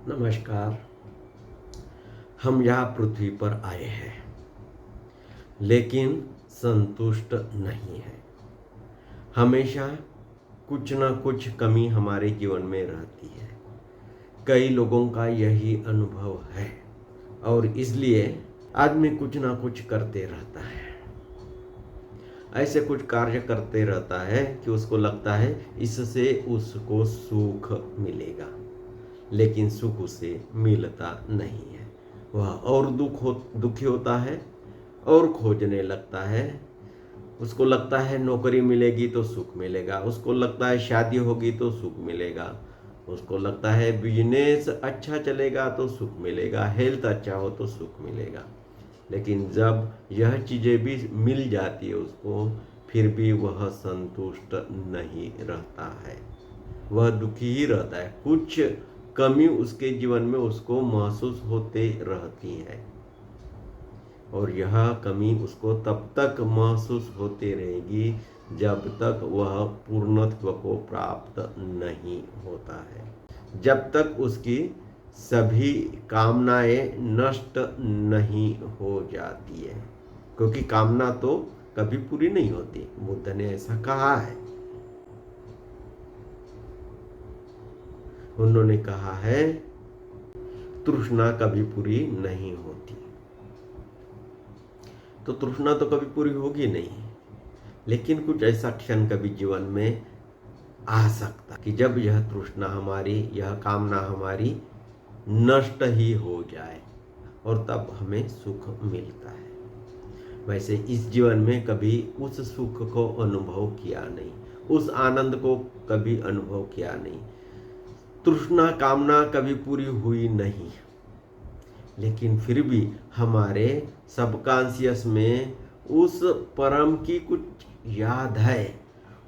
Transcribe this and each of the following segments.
नमस्कार। हम यहाँ पृथ्वी पर आए हैं, लेकिन संतुष्ट नहीं है। हमेशा कुछ ना कुछ कमी हमारे जीवन में रहती है। कई लोगों का यही अनुभव है और इसलिए आदमी कुछ ना कुछ करते रहता है। ऐसे कुछ कार्य करते रहता है कि उसको लगता है इससे उसको सुख मिलेगा, लेकिन सुख उसे मिलता नहीं है। वह और दुखी होता है और खोजने लगता है। उसको लगता है नौकरी मिलेगी तो सुख मिलेगा, उसको लगता है शादी होगी तो सुख मिलेगा, उसको लगता है बिजनेस अच्छा चलेगा तो सुख मिलेगा, हेल्थ अच्छा हो तो सुख मिलेगा। लेकिन जब यह चीज़ें भी मिल जाती है उसको, फिर भी वह संतुष्ट नहीं रहता है। वह दुखी ही रहता है। कुछ कमी उसके जीवन में उसको महसूस होते रहती है और यह कमी उसको तब तक महसूस होती रहेगी जब तक वह पूर्णत्व को प्राप्त नहीं होता है, जब तक उसकी सभी कामनाएं नष्ट नहीं हो जाती है। क्योंकि कामना तो कभी पूरी नहीं होती, बुद्ध ने ऐसा कहा है। उन्होंने कहा है तृष्णा कभी पूरी नहीं होती। तो तृष्णा तो कभी पूरी होगी नहीं, लेकिन कुछ ऐसा क्षण कभी जीवन में आ सकता कि जब यह तृष्णा हमारी, यह कामना हमारी नष्ट ही हो जाए और तब हमें सुख मिलता है। वैसे इस जीवन में कभी उस सुख को अनुभव किया नहीं, उस आनंद को कभी अनुभव किया नहीं। तृष्णा कामना कभी पूरी हुई नहीं, लेकिन फिर भी हमारे सबकॉन्शियस में उस परम की कुछ याद है,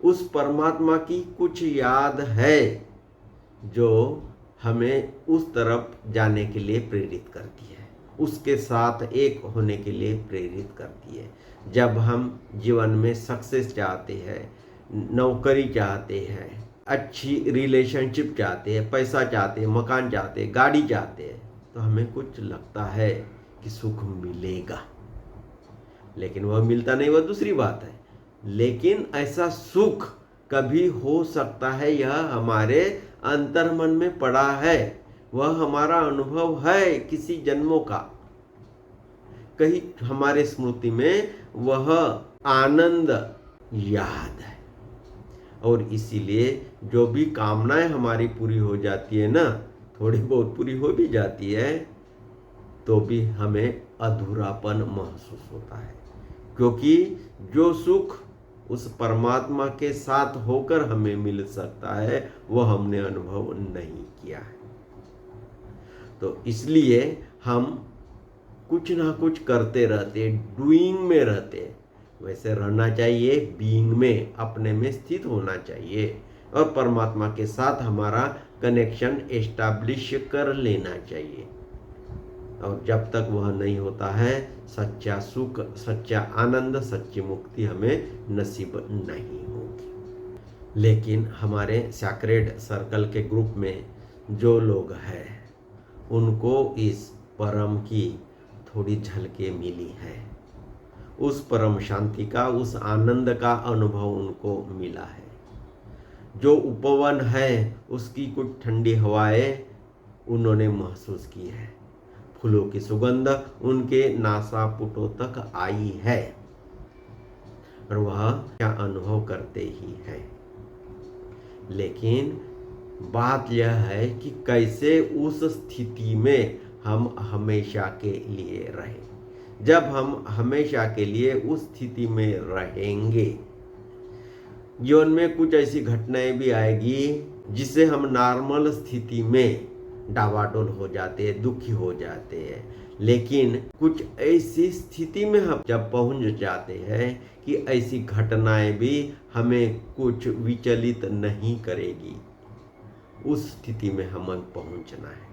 उस परमात्मा की कुछ याद है जो हमें उस तरफ जाने के लिए प्रेरित करती है, उसके साथ एक होने के लिए प्रेरित करती है। जब हम जीवन में सक्सेस चाहते हैं, नौकरी चाहते हैं, अच्छी रिलेशनशिप चाहते हैं, पैसा चाहते हैं, मकान चाहते हैं, गाड़ी चाहते हैं, तो हमें कुछ लगता है कि सुख मिलेगा, लेकिन वह मिलता नहीं, वह दूसरी बात है। लेकिन ऐसा सुख कभी हो सकता है, यह हमारे अंतर्मन में पड़ा है, वह हमारा अनुभव है किसी जन्मों का। कहीं हमारे स्मृति में वह आनंद याद है और इसीलिए जो भी कामनाएं हमारी पूरी हो जाती है ना, थोड़ी बहुत पूरी हो भी जाती है, तो भी हमें अधूरापन महसूस होता है। क्योंकि जो सुख उस परमात्मा के साथ होकर हमें मिल सकता है, वह हमने अनुभव नहीं किया है। तो इसलिए हम कुछ ना कुछ करते रहते, डूइंग में रहते। वैसे रहना चाहिए बीइंग में, अपने में स्थित होना चाहिए और परमात्मा के साथ हमारा कनेक्शन एस्टैब्लिश कर लेना चाहिए। और जब तक वह नहीं होता है, सच्चा सुख, सच्चा आनंद, सच्ची मुक्ति हमें नसीब नहीं होगी। लेकिन हमारे सैक्रेड सर्कल के ग्रुप में जो लोग हैं, उनको इस परम की थोड़ी झलकें मिली है। उस परम शांति का, उस आनंद का अनुभव उनको मिला है। जो उपवन है उसकी कुछ ठंडी हवाएं उन्होंने महसूस की है। फूलों की सुगंध उनके नासापुटों तक आई है और वह क्या अनुभव करते ही हैं। लेकिन बात यह है कि कैसे उस स्थिति में हम हमेशा के लिए रहें। जब हम हमेशा के लिए उस स्थिति में रहेंगे, जीवन में कुछ ऐसी घटनाएं भी आएगी जिससे हम नॉर्मल स्थिति में डावाडोल हो जाते हैं, दुखी हो जाते हैं। लेकिन कुछ ऐसी स्थिति में हम जब पहुंच जाते हैं कि ऐसी घटनाएं भी हमें कुछ विचलित नहीं करेगी, उस स्थिति में हमें पहुंचना है।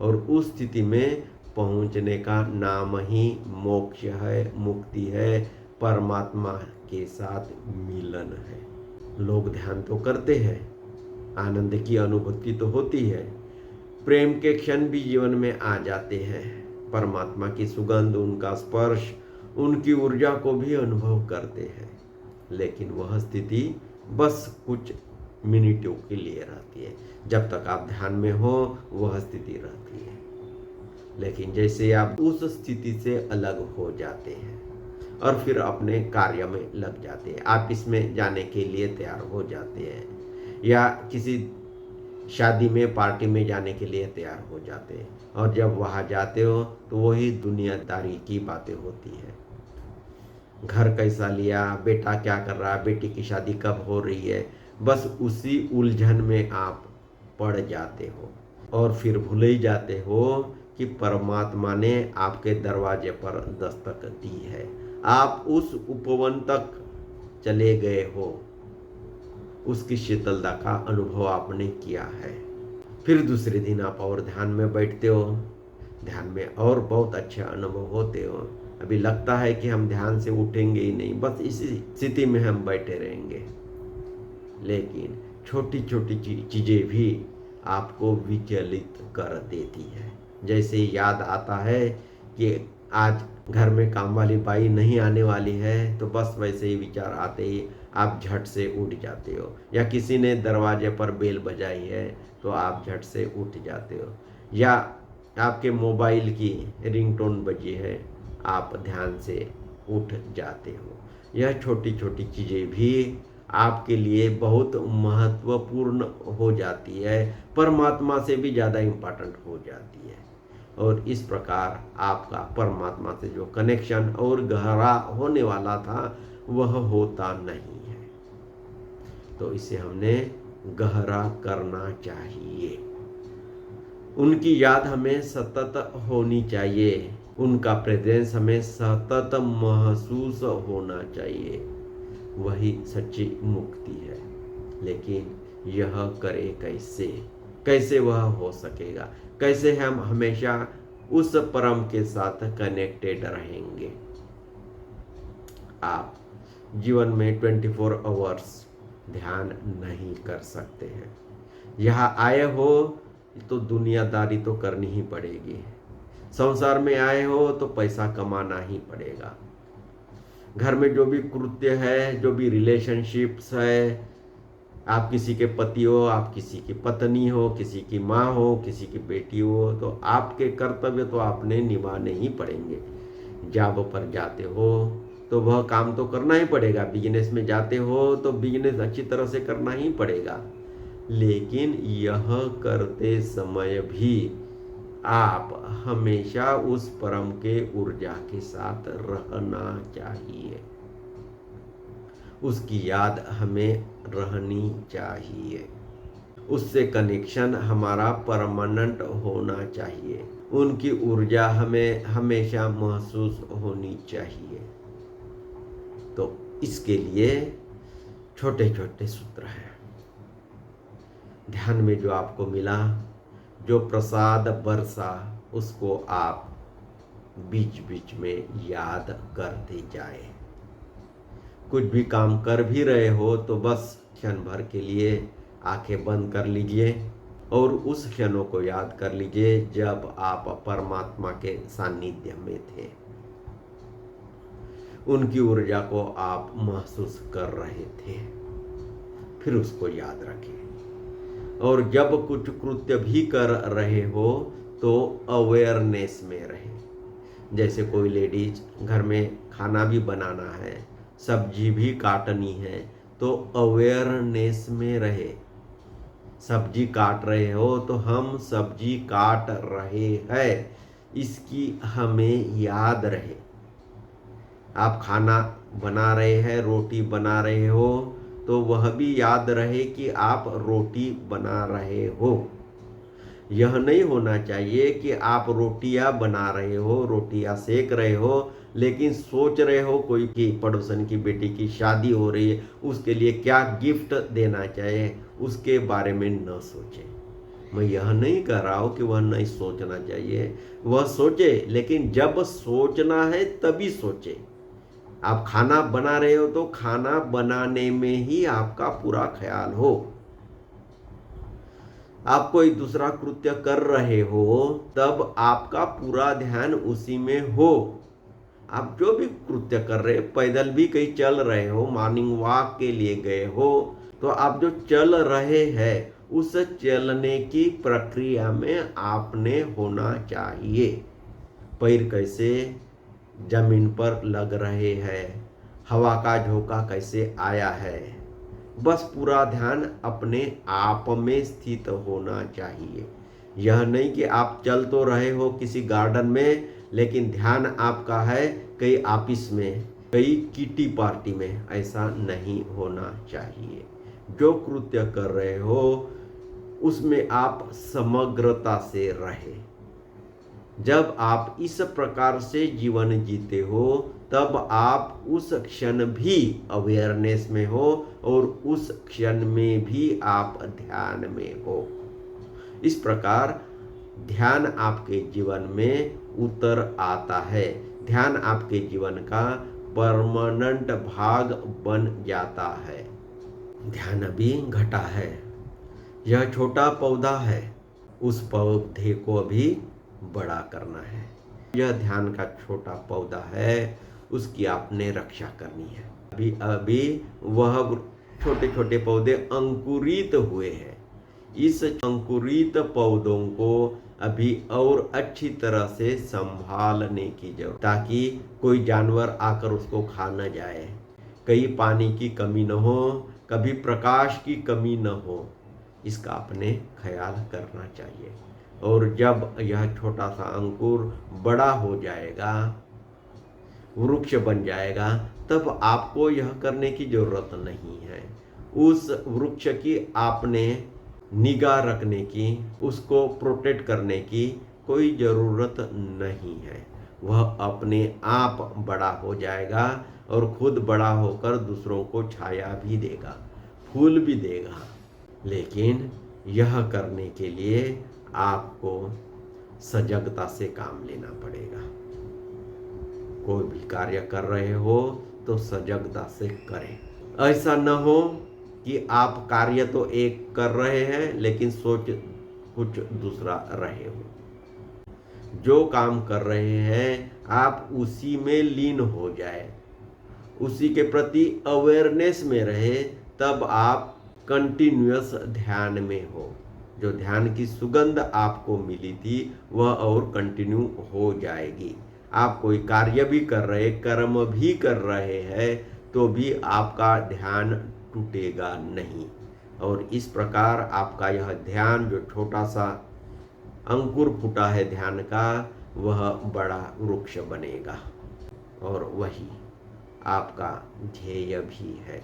और उस स्थिति में पहुंचने का नाम ही मोक्ष है, मुक्ति है, परमात्मा के साथ मिलन है। लोग ध्यान तो करते हैं, आनंद की अनुभूति तो होती है, प्रेम के क्षण भी जीवन में आ जाते हैं। परमात्मा की सुगंध, उनका स्पर्श, उनकी ऊर्जा को भी अनुभव करते हैं। लेकिन वह स्थिति बस कुछ मिनटों के लिए रहती है। जब तक आप ध्यान में हो वह स्थिति रहती है। लेकिन जैसे आप उस स्थिति से अलग हो जाते हैं और फिर अपने कार्य में लग जाते हैं, आप इसमें जाने के लिए तैयार हो जाते हैं या किसी शादी में, पार्टी में जाने के लिए तैयार हो जाते हैं, और जब वहाँ जाते हो तो वही दुनियादारी की बातें होती हैं। घर कैसा लिया, बेटा क्या कर रहा है, बेटी की शादी कब हो रही है, बस उसी उलझन में आप पड़ जाते हो और फिर भूल ही जाते हो कि परमात्मा ने आपके दरवाजे पर दस्तक दी है। आप उस उपवन तक चले गए हो, उसकी शीतलता का अनुभव आपने किया है। फिर दूसरे दिन आप और ध्यान में बैठते हो, ध्यान में और बहुत अच्छे अनुभव होते हो। अभी लगता है कि हम ध्यान से उठेंगे ही नहीं, बस इसी स्थिति में हम बैठे रहेंगे। लेकिन छोटी छोटी चीजें भी आपको विचलित कर देती है। जैसे याद आता है कि आज घर में काम वाली बाई नहीं आने वाली है, तो बस वैसे ही विचार आते ही आप झट से उठ जाते हो। या किसी ने दरवाजे पर बेल बजाई है तो आप झट से उठ जाते हो। या आपके मोबाइल की रिंगटोन बजी है, आप ध्यान से उठ जाते हो। यह छोटी छोटी चीज़ें भी आपके लिए बहुत महत्वपूर्ण हो जाती है, परमात्मा से भी ज़्यादा इम्पोर्टेंट हो जाती है। और इस प्रकार आपका परमात्मा से जो कनेक्शन और गहरा होने वाला था वह होता नहीं है। तो इसे हमने गहरा करना चाहिए। उनकी याद हमें सतत होनी चाहिए, उनका प्रेजेंस हमें सतत महसूस होना चाहिए। वही सच्ची मुक्ति है। लेकिन यह करे कैसे? कैसे वह हो सकेगा? कैसे हम हमेशा उस परम के साथ कनेक्टेड रहेंगे? आप जीवन में 24 आवर्स ध्यान नहीं कर सकते हैं। यहाँ आए हो तो दुनियादारी तो करनी ही पड़ेगी। संसार में आए हो तो पैसा कमाना ही पड़ेगा। घर में जो भी कृत्य है, जो भी रिलेशनशिप्स है, आप किसी के पति हो, आप किसी की पत्नी हो, किसी की माँ हो, किसी की बेटी हो, तो आपके कर्तव्य तो आपने निभाने ही पड़ेंगे। जॉब पर जाते हो तो वह काम तो करना ही पड़ेगा। बिजनेस में जाते हो तो बिजनेस अच्छी तरह से करना ही पड़ेगा। लेकिन यह करते समय भी आप हमेशा उस परम के ऊर्जा के साथ रहना चाहिए। उसकी याद हमें रहनी चाहिए। उससे कनेक्शन हमारा परमानेंट होना चाहिए। उनकी ऊर्जा हमें हमेशा महसूस होनी चाहिए। तो इसके लिए छोटे छोटे सूत्र हैं। ध्यान में जो आपको मिला, जो प्रसाद बरसा, उसको आप बीच बीच में याद करते जाए। कुछ भी काम कर भी रहे हो तो बस क्षण भर के लिए आंखें बंद कर लीजिए और उस क्षणों को याद कर लीजिए जब आप परमात्मा के सानिध्य में थे। उनकी ऊर्जा को आप महसूस कर रहे थे। फिर उसको याद रखें। और जब कुछ कृत्य भी कर रहे हो तो अवेयरनेस में रहे। जैसे कोई लेडीज घर में खाना भी बनाना है, सब्जी भी काटनी है, तो अवेयरनेस में रहे। सब्जी काट रहे हो तो हम सब्जी काट रहे हैं, इसकी हमें याद रहे। आप खाना बना रहे हैं, रोटी बना रहे हो, तो वह भी याद रहे कि आप रोटी बना रहे हो। यह नहीं होना चाहिए कि आप रोटियां बना रहे हो, रोटियां सेक रहे हो, लेकिन सोच रहे हो कोई की पड़ोसन की बेटी की शादी हो रही है, उसके लिए क्या गिफ्ट देना चाहिए, उसके बारे में न सोचे। मैं यह नहीं कह रहा हूँ कि वह नहीं सोचना चाहिए, वह सोचे, लेकिन जब सोचना है तभी सोचे। आप खाना बना रहे हो तो खाना बनाने में ही आपका पूरा ख्याल हो। आप कोई दूसरा कृत्य कर रहे हो तब आपका पूरा ध्यान उसी में हो। आप जो भी कृत्य कर रहे हो, पैदल भी कहीं चल रहे हो, मॉर्निंग वॉक के लिए गए हो, तो आप जो चल रहे हैं उस चलने की प्रक्रिया में आपने होना चाहिए। पैर कैसे जमीन पर लग रहे हैं, हवा का झोंका कैसे आया है, बस पूरा ध्यान अपने आप में स्थित होना चाहिए। यह नहीं कि आप चल तो रहे हो किसी गार्डन में, लेकिन ध्यान आपका है कहीं ऑफिस में, कहीं किटी पार्टी में। ऐसा नहीं होना चाहिए। जो कृत्य कर रहे हो उसमें आप समग्रता से रहे। जब आप इस प्रकार से जीवन जीते हो तब आप उस क्षण भी अवेयरनेस में हो और उस क्षण में भी आप ध्यान में हो। इस प्रकार ध्यान आपके जीवन में उतर आता है। ध्यान आपके जीवन का परमानेंट भाग बन जाता है। ध्यान अभी घटा है, यह छोटा पौधा है, उस पौधे को अभी बड़ा करना है। यह ध्यान का छोटा पौधा है, उसकी आपने रक्षा करनी है। अभी अभी वह छोटे छोटे पौधे अंकुरित हुए हैं। इस अंकुरित पौधों को अभी और अच्छी तरह से संभालने की जरूरत, ताकि कोई जानवर आकर उसको खा न जाए, कहीं पानी की कमी न हो, कभी प्रकाश की कमी न हो, इसका आपने ख्याल करना चाहिए। और जब यह छोटा सा अंकुर बड़ा हो जाएगा, वृक्ष बन जाएगा, तब आपको यह करने की जरूरत नहीं है। उस वृक्ष की आपने निगाह रखने की, उसको प्रोटेक्ट करने की कोई जरूरत नहीं है। वह अपने आप बड़ा हो जाएगा और खुद बड़ा होकर दूसरों को छाया भी देगा, फूल भी देगा। लेकिन यह करने के लिए आपको सजगता से काम लेना पड़ेगा। कोई भी कार्य कर रहे हो तो सजगता से करें। ऐसा न हो कि आप कार्य तो एक कर रहे हैं लेकिन सोच कुछ दूसरा रहे हो। जो काम कर रहे हैं आप उसी में लीन हो जाए, उसी के प्रति अवेयरनेस में रहे, तब आप कंटिन्यूअस ध्यान में हो। जो ध्यान की सुगंध आपको मिली थी वह और कंटिन्यू हो जाएगी। आप कोई कार्य भी कर रहे, कर्म भी कर रहे हैं, तो भी आपका ध्यान टूटेगा नहीं। और इस प्रकार आपका यह ध्यान, जो छोटा सा अंकुर फूटा है ध्यान का, वह बड़ा वृक्ष बनेगा। और वही आपका ध्येय भी है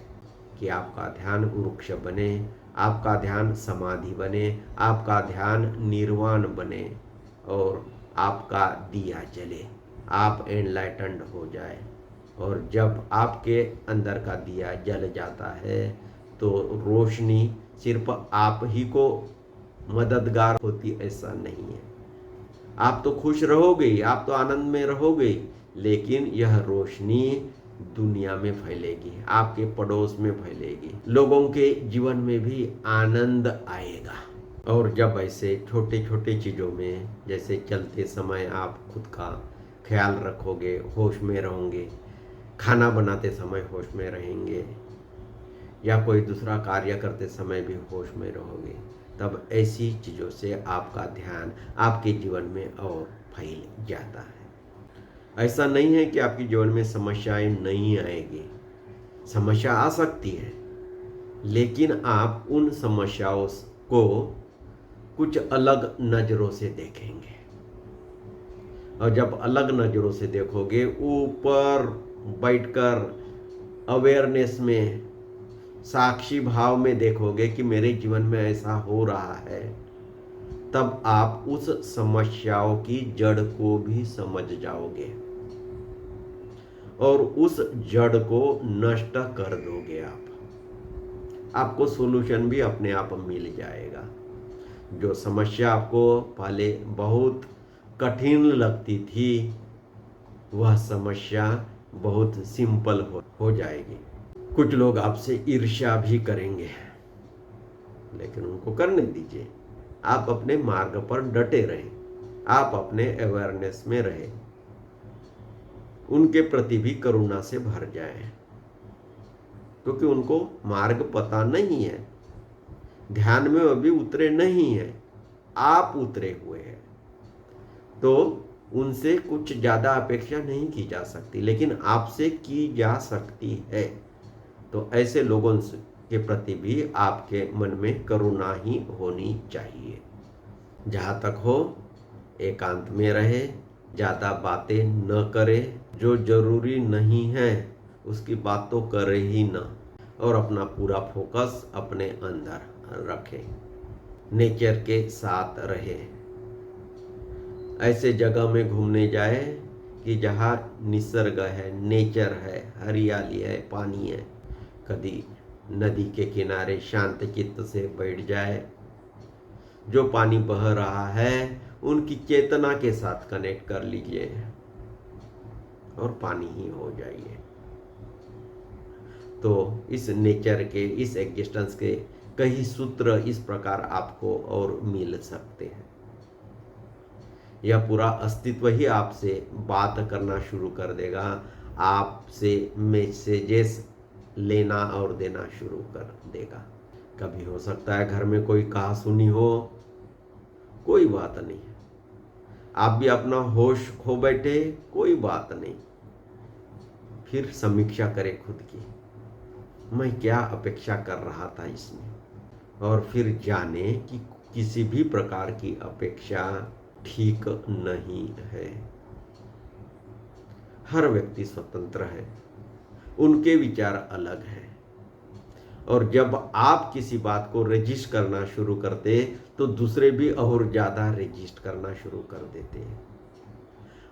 कि आपका ध्यान वृक्ष बने, आपका ध्यान समाधि बने, आपका ध्यान निर्वाण बने और आपका दिया जले, आप एनलाइटेंड हो जाए। और जब आपके अंदर का दिया जल जाता है तो रोशनी सिर्फ आप ही को मददगार होती, ऐसा नहीं है। आप तो खुश रहोगे, आप तो आनंद में रहोगे, लेकिन यह रोशनी दुनिया में फैलेगी, आपके पड़ोस में फैलेगी, लोगों के जीवन में भी आनंद आएगा। और जब ऐसे छोटे छोटे चीज़ों में, जैसे चलते समय आप खुद का ख्याल रखोगे, होश में रहोगे, खाना बनाते समय होश में रहेंगे, या कोई दूसरा कार्य करते समय भी होश में रहोगे, तब ऐसी चीज़ों से आपका ध्यान आपके जीवन में और फैल जाता है। ऐसा नहीं है कि आपके जीवन में समस्याएं नहीं आएगी, समस्या आ सकती है, लेकिन आप उन समस्याओं को कुछ अलग नज़रों से देखेंगे। और जब अलग नज़रों से देखोगे, ऊपर बैठकर अवेयरनेस में, साक्षी भाव में देखोगे कि मेरे जीवन में ऐसा हो रहा है, तब आप उस समस्याओं की जड़ को भी समझ जाओगे और उस जड़ को नष्ट कर दोगे। आपको सॉल्यूशन भी अपने आप मिल जाएगा। जो समस्या आपको पहले बहुत कठिन लगती थी, वह समस्या बहुत सिंपल हो जाएगी। कुछ लोग आपसे ईर्ष्या भी करेंगे, लेकिन उनको करने दीजिए। आप अपने मार्ग पर डटे रहें, आप अपने अवेयरनेस में रहें, उनके प्रति भी करुणा से भर जाएं, क्योंकि उनको मार्ग पता नहीं है, ध्यान में अभी उतरे नहीं है, आप उतरे हुए हैं, तो उनसे कुछ ज्यादा अपेक्षा नहीं की जा सकती, लेकिन आपसे की जा सकती है। तो ऐसे लोगों के प्रति भी आपके मन में करुणा ही होनी चाहिए। जहाँ तक हो एकांत में रहे, ज़्यादा बातें न करे, जो जरूरी नहीं है उसकी बात तो करे ही न, और अपना पूरा फोकस अपने अंदर रखे, नेचर के साथ रहे। ऐसे जगह में घूमने जाए कि जहाँ निसर्ग है, नेचर है, हरियाली है, पानी है, कभी नदी के किनारे शांत चित्त से बैठ जाए, जो पानी बह रहा है उनकी चेतना के साथ कनेक्ट कर लीजिए और पानी ही हो जाइए। तो इस नेचर के, इस एग्जिस्टेंस के कई सूत्र इस प्रकार आपको और मिल सकते हैं। यह पूरा अस्तित्व ही आपसे बात करना शुरू कर देगा, आपसे मैसेजेस लेना और देना शुरू कर देगा। कभी हो सकता है घर में कोई कहा सुनी हो, कोई बात नहीं, आप भी अपना होश खो बैठे, कोई बात नहीं, फिर समीक्षा करें खुद की, मैं क्या अपेक्षा कर रहा था इसमें, और फिर जाने कि किसी भी प्रकार की अपेक्षा ठीक नहीं है। हर व्यक्ति स्वतंत्र है, उनके विचार अलग हैं, और जब आप किसी बात को रजिस्ट करना शुरू करते तो दूसरे भी और ज्यादा रजिस्ट करना शुरू कर देते हैं।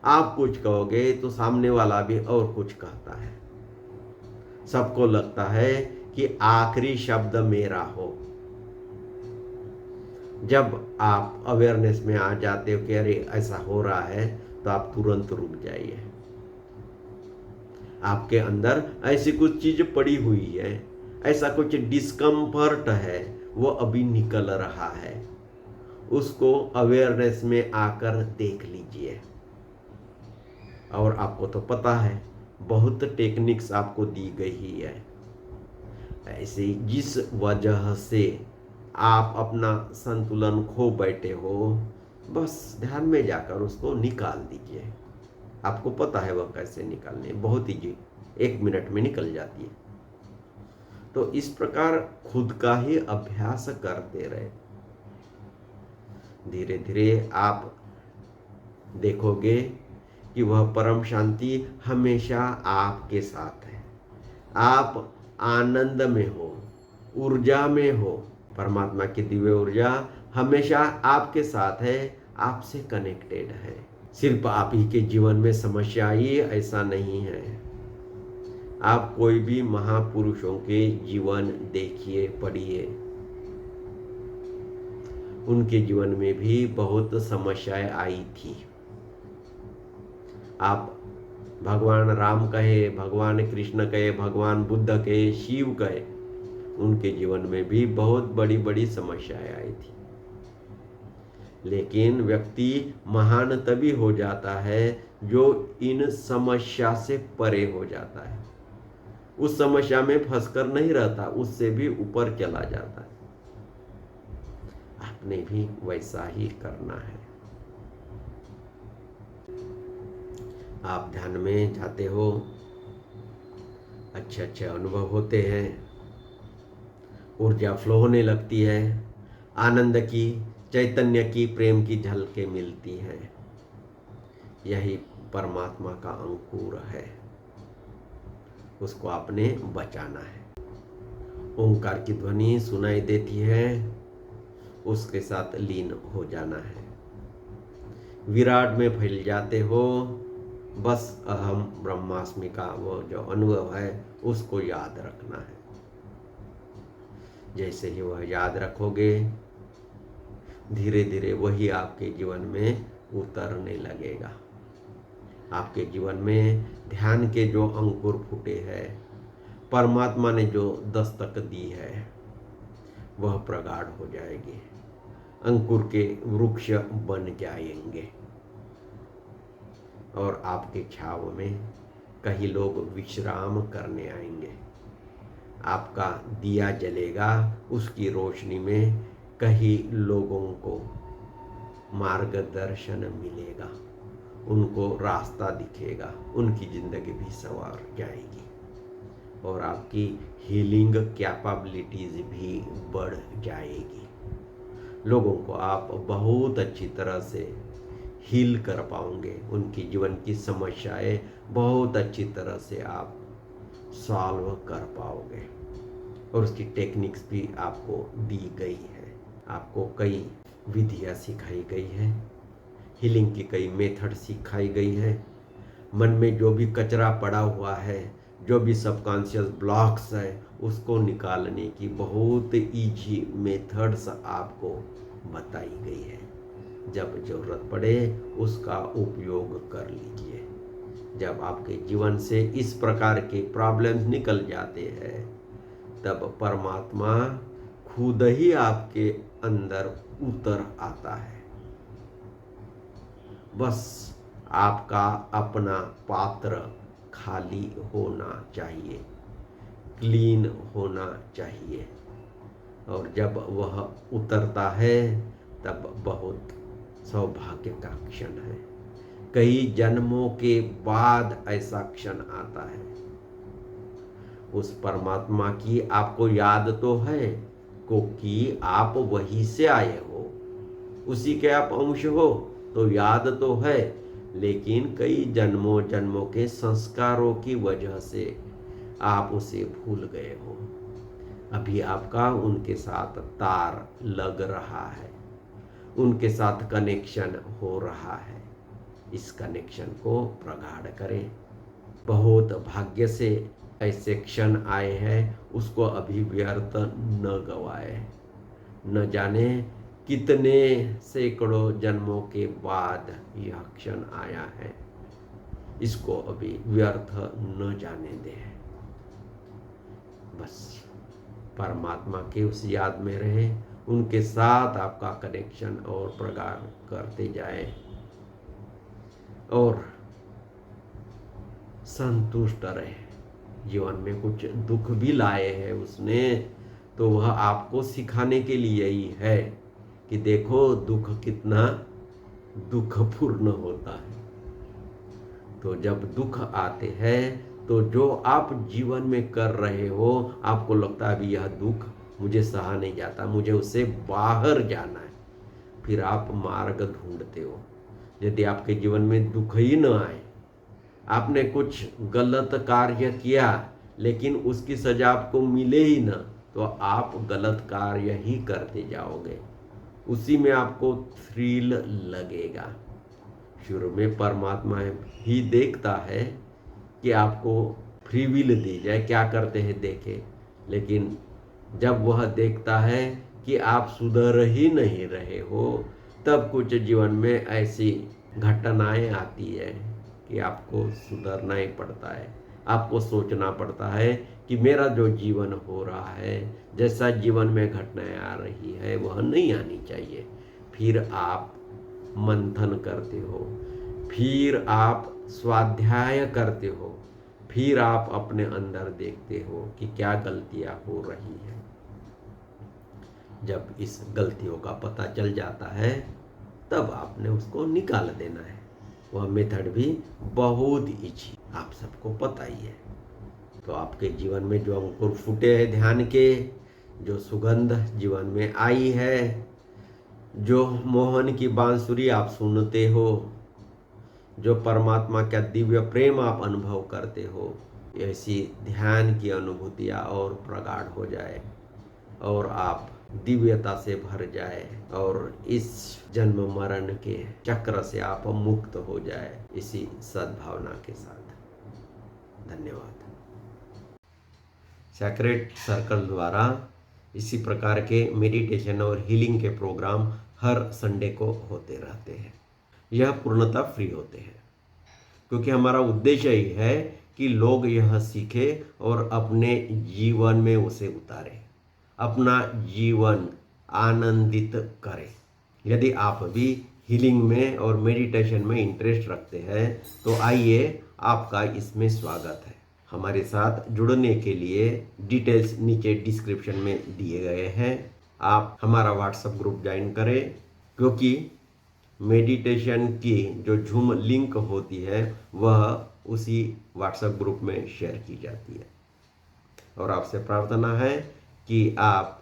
आप कुछ कहोगे तो सामने वाला भी और कुछ कहता है, सबको लगता है कि आखिरी शब्द मेरा हो। जब आप अवेयरनेस में आ जाते हो कि अरे ऐसा हो रहा है, तो आप तुरंत रुक जाइए। आपके अंदर ऐसी कुछ चीज पड़ी हुई है, ऐसा कुछ डिस्कम्फर्ट है, वो अभी निकल रहा है, उसको अवेयरनेस में आकर देख लीजिए। और आपको तो पता है बहुत टेक्निक्स आपको दी गई है, ऐसे जिस वजह से आप अपना संतुलन खो बैठे हो, बस ध्यान में जाकर उसको निकाल दीजिए। आपको पता है वह कैसे निकालने, बहुत ही 1 मिनट में निकल जाती है। तो इस प्रकार खुद का ही अभ्यास करते रहे, धीरे धीरे आप देखोगे कि वह परम शांति हमेशा आपके साथ है। आप आनंद में हो, ऊर्जा में हो, परमात्मा की दिव्य ऊर्जा हमेशा आपके साथ है, आपसे कनेक्टेड है। सिर्फ आप ही के जीवन में समस्या आई ऐसा नहीं है। आप कोई भी महापुरुषों के जीवन देखिए, पढ़िए, उनके जीवन में भी बहुत समस्याएं आई थी। आप भगवान राम कहे, भगवान कृष्ण कहे, भगवान बुद्ध कहे, शिव कहे, उनके जीवन में भी बहुत बड़ी बड़ी समस्याएं आई थी। लेकिन व्यक्ति महान तभी हो जाता है जो इन समस्या से परे हो जाता है, उस समस्या में फंसकर नहीं रहता, उससे भी ऊपर चला जाता है। आपने भी वैसा ही करना है। आप ध्यान में जाते हो, अच्छे अच्छे अनुभव होते हैं, ऊर्जा फ्लो होने लगती है, आनंद की, चैतन्य की, प्रेम की झलकें मिलती हैं। यही परमात्मा का अंकुर है, उसको आपने बचाना है। ओंकार की ध्वनि सुनाई देती है, उसके साथ लीन हो जाना है। विराट में फैल जाते हो, बस अहम ब्रह्मास्मि का वो जो अनुभव है उसको याद रखना है। जैसे ही वह याद रखोगे, धीरे धीरे वही आपके जीवन में उतरने लगेगा। आपके जीवन में ध्यान के जो अंकुर फूटे हैं, परमात्मा ने जो दस्तक दी है, वह प्रगाढ़ हो जाएगी। अंकुर के वृक्ष बन जाएंगे और आपके छाव में कई लोग विश्राम करने आएंगे। आपका दिया जलेगा, उसकी रोशनी में कई लोगों को मार्गदर्शन मिलेगा, उनको रास्ता दिखेगा, उनकी ज़िंदगी भी संवर जाएगी और आपकी हीलिंग कैपेबिलिटीज़ भी बढ़ जाएगी। लोगों को आप बहुत अच्छी तरह से हील कर पाओगे, उनकी जीवन की समस्याएं बहुत अच्छी तरह से आप सॉल्व कर पाओगे और उसकी टेक्निक्स भी आपको दी गई है। आपको कई विधियाँ सिखाई गई है, हीलिंग की कई मेथड सिखाई गई है। मन में जो भी कचरा पड़ा हुआ है, जो भी सबकॉन्शियस ब्लॉक्स है, उसको निकालने की बहुत इजी मेथड्स आपको बताई गई है। जब ज़रूरत पड़े उसका उपयोग कर लीजिए। जब आपके जीवन से इस प्रकार के प्रॉब्लम्स निकल जाते हैं, तब परमात्मा खुद ही आपके अंदर उतर आता है। बस आपका अपना पात्र खाली होना चाहिए, क्लीन होना चाहिए और जब वह उतरता है तब बहुत सौभाग्य का क्षण है। कई जन्मों के बाद ऐसा क्षण आता है। उस परमात्मा की आपको याद तो है क्योंकि आप वहीं से आए हो, उसी के आप अंश हो, तो याद तो है, लेकिन कई जन्मों जन्मों के संस्कारों की वजह से आप उसे भूल गए हो। अभी आपका उनके साथ तार लग रहा है, उनके साथ कनेक्शन हो रहा है। इस कनेक्शन को प्रगाढ़ करें। बहुत भाग्य से ऐसे क्षण आए हैं, उसको अभी व्यर्थ न गवाए। न जाने कितने सैकड़ों जन्मों के बाद यह क्षण आया है, इसको अभी व्यर्थ न जाने दें। बस परमात्मा के उस याद में रहें, उनके साथ आपका कनेक्शन और प्रगाढ़ करते जाए और संतुष्ट रहे। जीवन में कुछ दुख भी लाए हैं उसने, तो वह आपको सिखाने के लिए ही है कि देखो दुख कितना दुखपूर्ण होता है। तो जब दुख आते हैं तो जो आप जीवन में कर रहे हो, आपको लगता है अभी यह दुख मुझे सहा नहीं जाता, मुझे उससे बाहर जाना है, फिर आप मार्ग ढूंढते हो। यदि आपके जीवन में दुख ही न आए, आपने कुछ गलत कार्य किया लेकिन उसकी सजा आपको मिले ही न, तो आप गलत कार्य ही करते जाओगे, उसी में आपको थ्रिल लगेगा। शुरू में परमात्मा ही देखता है कि आपको फ्री विल दी जाए, क्या करते हैं देखे, लेकिन जब वह देखता है कि आप सुधर ही नहीं रहे हो, तब कुछ जीवन में ऐसी घटनाएं आती है कि आपको सुधरना ही पड़ता है। आपको सोचना पड़ता है कि मेरा जो जीवन हो रहा है, जैसा जीवन में घटनाएं आ रही है, वह नहीं आनी चाहिए। फिर आप मंथन करते हो, फिर आप स्वाध्याय करते हो, फिर आप अपने अंदर देखते हो कि क्या गलतियां हो रही हैं। जब इस गलतियों का पता चल जाता है, तब आपने उसको निकाल देना है। वह मेथड भी बहुत इजी, आप सबको पता ही है। तो आपके जीवन में जो अंकुर फूटे हैं ध्यान के, जो सुगंध जीवन में आई है, जो मोहन की बांसुरी आप सुनते हो, जो परमात्मा का दिव्य प्रेम आप अनुभव करते हो, ऐसी ध्यान की अनुभूतियाँ और प्रगाढ़ हो जाए और आप दिव्यता से भर जाए और इस जन्म मरण के चक्र से आप मुक्त हो जाए, इसी सद्भावना के साथ। धन्यवाद। सैक्रेड सर्कल द्वारा इसी प्रकार के मेडिटेशन और हीलिंग के प्रोग्राम हर संडे को होते रहते हैं। यह पूर्णतः फ्री होते हैं क्योंकि हमारा उद्देश्य ही है कि लोग यह सीखें और अपने जीवन में उसे उतारें, अपना जीवन आनंदित करें। यदि आप भी हीलिंग में और मेडिटेशन में इंटरेस्ट रखते हैं तो आइए, आपका इसमें स्वागत है। हमारे साथ जुड़ने के लिए डिटेल्स नीचे डिस्क्रिप्शन में दिए गए हैं। आप हमारा व्हाट्सएप ग्रुप ज्वाइन करें, क्योंकि मेडिटेशन की जो जूम लिंक होती है वह उसी व्हाट्सएप ग्रुप में शेयर की जाती है। और आपसे प्रार्थना है कि आप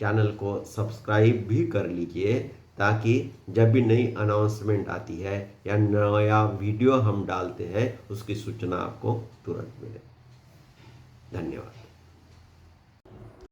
चैनल को सब्सक्राइब भी कर लीजिए, ताकि जब भी नई अनाउंसमेंट आती है या नया वीडियो हम डालते हैं उसकी सूचना आपको तुरंत मिले। धन्यवाद।